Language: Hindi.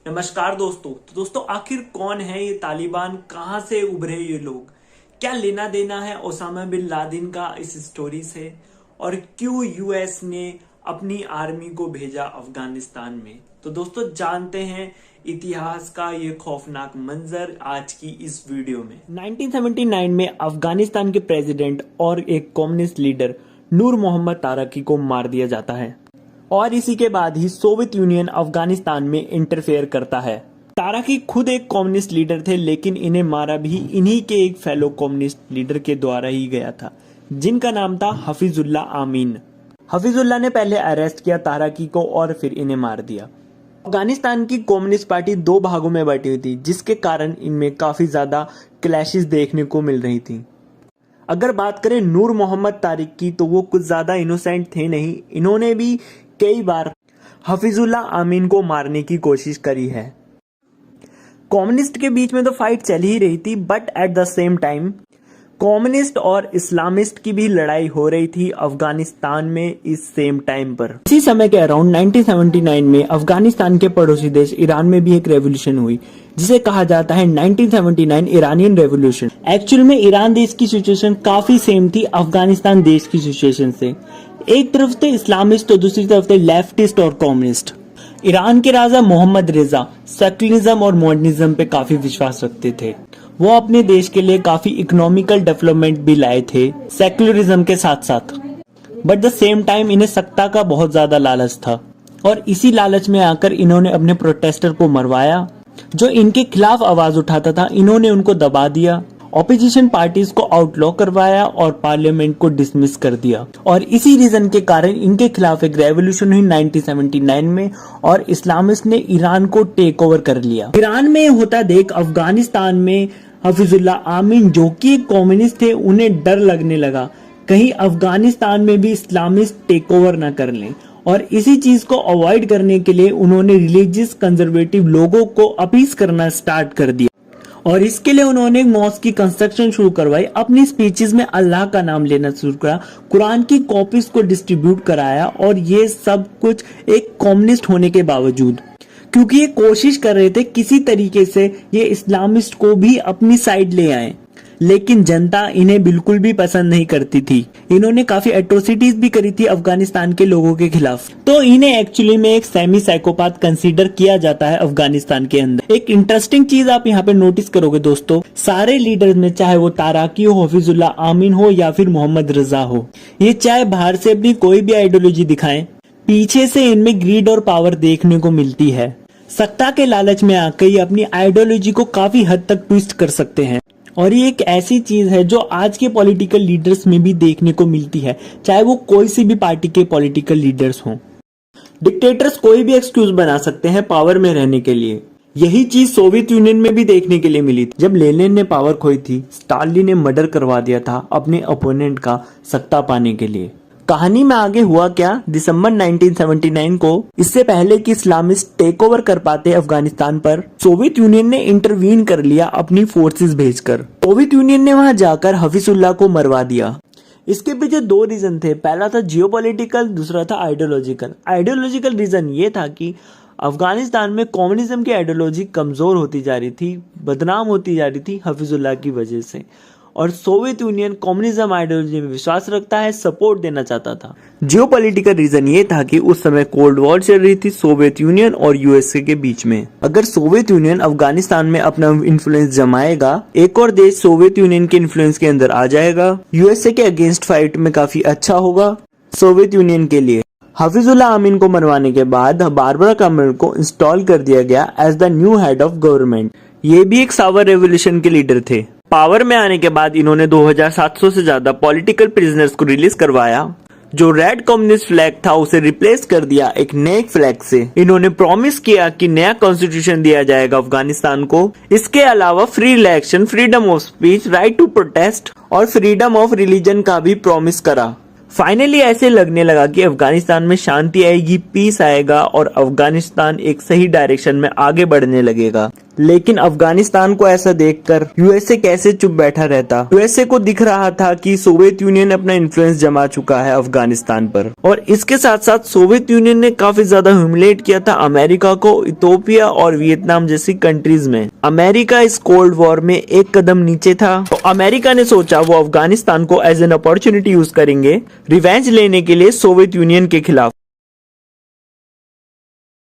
नमस्कार दोस्तों। तो दोस्तों आखिर कौन है ये तालिबान, कहां से उभरे ये लोग, क्या लेना देना है ओसामा बिन लादेन का इस स्टोरी से, और क्यों यूएस ने अपनी आर्मी को भेजा अफगानिस्तान में। तो दोस्तों जानते हैं इतिहास का ये खौफनाक मंजर आज की इस वीडियो में। 1979 में अफगानिस्तान के प्रेसिडेंट और एक कम्युनिस्ट लीडर नूर मोहम्मद तारकी को मार दिया जाता है और इसी के बाद ही सोवियत यूनियन अफगानिस्तान में इंटरफेयर करता है। तारकी खुद एक कम्युनिस्ट लीडर थे, लेकिन इन्हें मारा भी इन्हीं के एक फेलो कम्युनिस्ट लीडर के द्वारा ही गया था, जिनका नाम था हफीजुल्लाह आमीन। हफीजुल्लाह ने पहले अरेस्ट किया तारकी को और फिर इन्हें मार दिया। अफगानिस्तान की कम्युनिस्ट पार्टी दो भागों में बटी हुई थी, जिसके कारण इनमें काफी ज्यादा क्लैशेस देखने को मिल रही थी। अगर बात करें नूर मोहम्मद तारिक की, तो वो कुछ ज्यादा इनोसेंट थे नहीं। इन्होंने भी कई बार हफीजुल्लाह आमीन को मारने की कोशिश करी है। कम्युनिस्ट के बीच में तो फाइट चल ही रही थी, but at the same time communist और इस्लामिस्ट की भी लड़ाई हो रही थी अफगानिस्तान में इस सेम टाइम पर। इसी समय के अराउंड 1979 में अफगानिस्तान के पड़ोसी देश ईरान में भी एक रेवोल्यूशन हुई, जिसे कहा जाता है 1979 ईरानियन रेवोल्यूशन। एक्चुअल में ईरान देश की सिचुएशन काफी सेम थी अफगानिस्तान देश की सिचुएशन से। एक तरफ थे इस्लामिस्ट तो दूसरी तरफ थे लेफ्टिस्ट और कम्युनिस्ट। ईरान के राजा मोहम्मद रेजा सेक्युलरिज्म और मॉडर्निज्म पे काफी विश्वास रखते थे। वो अपने देश के लिए काफी इकोनॉमिकल डेवलपमेंट भी लाए थे सेक्युलरिज्म के साथ साथ, बट द सेम टाइम इन्हें सत्ता का बहुत ज्यादा लालच था और इसी लालच में आकर इन्होंने अपने प्रोटेस्टर को मरवाया। जो इनके खिलाफ आवाज उठाता था इन्होंने उनको दबा दिया, ऑपोजिशन पार्टीज को आउटलॉ करवाया और पार्लियामेंट को डिसमिस कर दिया। और इसी रीजन के कारण इनके खिलाफ एक रेवोल्यूशन हुई 1979 में और इस्लामिस्ट ने ईरान को टेक ओवर कर लिया। ईरान में होता देख अफगानिस्तान में हफीजुल्लाह आमीन, जो कि एक कम्युनिस्ट थे, उन्हें डर लगने लगा कहीं अफगानिस्तान में भी इस्लामिस्ट टेक ओवर न कर लें। और इसी चीज को अवॉइड करने के लिए उन्होंने रिलीजियस कंजर्वेटिव लोगों को अपील करना स्टार्ट कर दिया और इसके लिए उन्होंने मॉस्क की कंस्ट्रक्शन शुरू करवाई। अपनी स्पीचेस में अल्लाह का नाम लेना शुरू करा, कुरान की कॉपीज को डिस्ट्रीब्यूट कराया और ये सब कुछ एक कम्युनिस्ट होने के बावजूद, क्योंकि ये कोशिश कर रहे थे किसी तरीके से ये इस्लामिस्ट को भी अपनी साइड ले आए, लेकिन जनता इन्हें बिल्कुल भी पसंद नहीं करती थी। इन्होंने काफी एट्रोसिटीज भी करी थी अफगानिस्तान के लोगों के खिलाफ, तो इन्हें एक्चुअली में एक सेमी साइकोपाथ कंसीडर किया जाता है अफगानिस्तान के अंदर। एक इंटरेस्टिंग चीज आप यहाँ पे नोटिस करोगे दोस्तों, सारे लीडर्स में, चाहे वो तारकी हो, हफीजुल्लाह आमीन हो या फिर मोहम्मद रजा हो, ये चाहे बाहर से अपनी कोई भी आइडियोलॉजी दिखाएं, पीछे से इनमें ग्रीड और पावर देखने को मिलती है। सत्ता के लालच में आकर ये अपनी आइडियोलॉजी को काफी हद तक ट्विस्ट कर सकते हैं और ये एक ऐसी चीज है जो आज के पॉलिटिकल लीडर्स में भी देखने को मिलती है, चाहे वो कोई सी भी पार्टी के पॉलिटिकल लीडर्स हों। डिक्टेटर्स कोई भी एक्सक्यूज बना सकते हैं पावर में रहने के लिए। यही चीज सोवियत यूनियन में भी देखने के लिए मिली थी। जब लेनिन ने पावर खोई थी, स्टालिन ने मर्डर करवा दिया था अपने ओपोनेंट का सत्ता पाने के लिए। कहानी में आगे हुआ क्या, दिसंबर 1979 को, इससे पहले कि इस्लामिस्ट टेक ओवर कर पाते अफगानिस्तान पर, सोवियत यूनियन ने इंटरवीन कर लिया अपनी फोर्सेस भेजकर। सोवियत यूनियन ने वहां जाकर हफीजुल्लाह को मरवा दिया। इसके पीछे दो रीजन थे, पहला था जियोपॉलिटिकल, दूसरा था आइडियोलॉजिकल। आइडियोलॉजिकल रीजन ये था कि अफगानिस्तान में कम्युनिज्म की आइडियोलॉजी कमजोर होती जा रही थी, बदनाम होती जा रही थी हफीजुल्लाह की वजह से, और सोवियत यूनियन कम्युनिज्म आइडियोलॉजी में विश्वास रखता है, सपोर्ट देना चाहता था। जियोपॉलिटिकल रीजन ये था कि उस समय कोल्ड वॉर चल रही थी सोवियत यूनियन और यूएसए के बीच में। अगर सोवियत यूनियन अफगानिस्तान में अपना इन्फ्लुएंस जमाएगा, एक और देश सोवियत यूनियन के इन्फ्लुएंस के अंदर आ जाएगा, यूएसए के अगेंस्ट फाइट में काफी अच्छा होगा सोवियत यूनियन के लिए। हफीजुल्लाह आमीन को मरवाने के बाद बारबरा कमल को इंस्टॉल कर दिया गया as the new head of government. ये भी एक सावर रेवोल्यूशन के लीडर थे। पावर में आने के बाद इन्होंने 2700 से ज्यादा पॉलिटिकल प्रिजनर्स को रिलीज करवाया। जो रेड कम्युनिस्ट फ्लैग था उसे रिप्लेस कर दिया एक नए फ्लैग से। इन्होंने प्रॉमिस किया कि नया कॉन्स्टिट्यूशन दिया जाएगा अफगानिस्तान को। इसके अलावा free election, freedom of speech, right to protest और फ्रीडम ऑफ रिलीजन का भी प्रॉमिस करा। फाइनली ऐसे लगने लगा कि अफगानिस्तान में शांति आएगी, पीस आएगा और अफगानिस्तान एक सही डायरेक्शन में आगे बढ़ने लगेगा। लेकिन अफगानिस्तान को ऐसा देखकर यूएसए कैसे चुप बैठा रहता। यूएसए को दिख रहा था कि सोवियत यूनियन अपना इन्फ्लुएंस जमा चुका है अफगानिस्तान पर, और इसके साथ साथ सोवियत यूनियन ने काफी ज्यादा ह्यूमिलेट किया था अमेरिका को इथोपिया और वियतनाम जैसी कंट्रीज में। अमेरिका इस कोल्ड वॉर में एक कदम नीचे था, तो अमेरिका ने सोचा वो अफगानिस्तान को एज एन अपॉर्चुनिटी यूज करेंगे रिवेंज लेने के लिए सोवियत यूनियन के खिलाफ।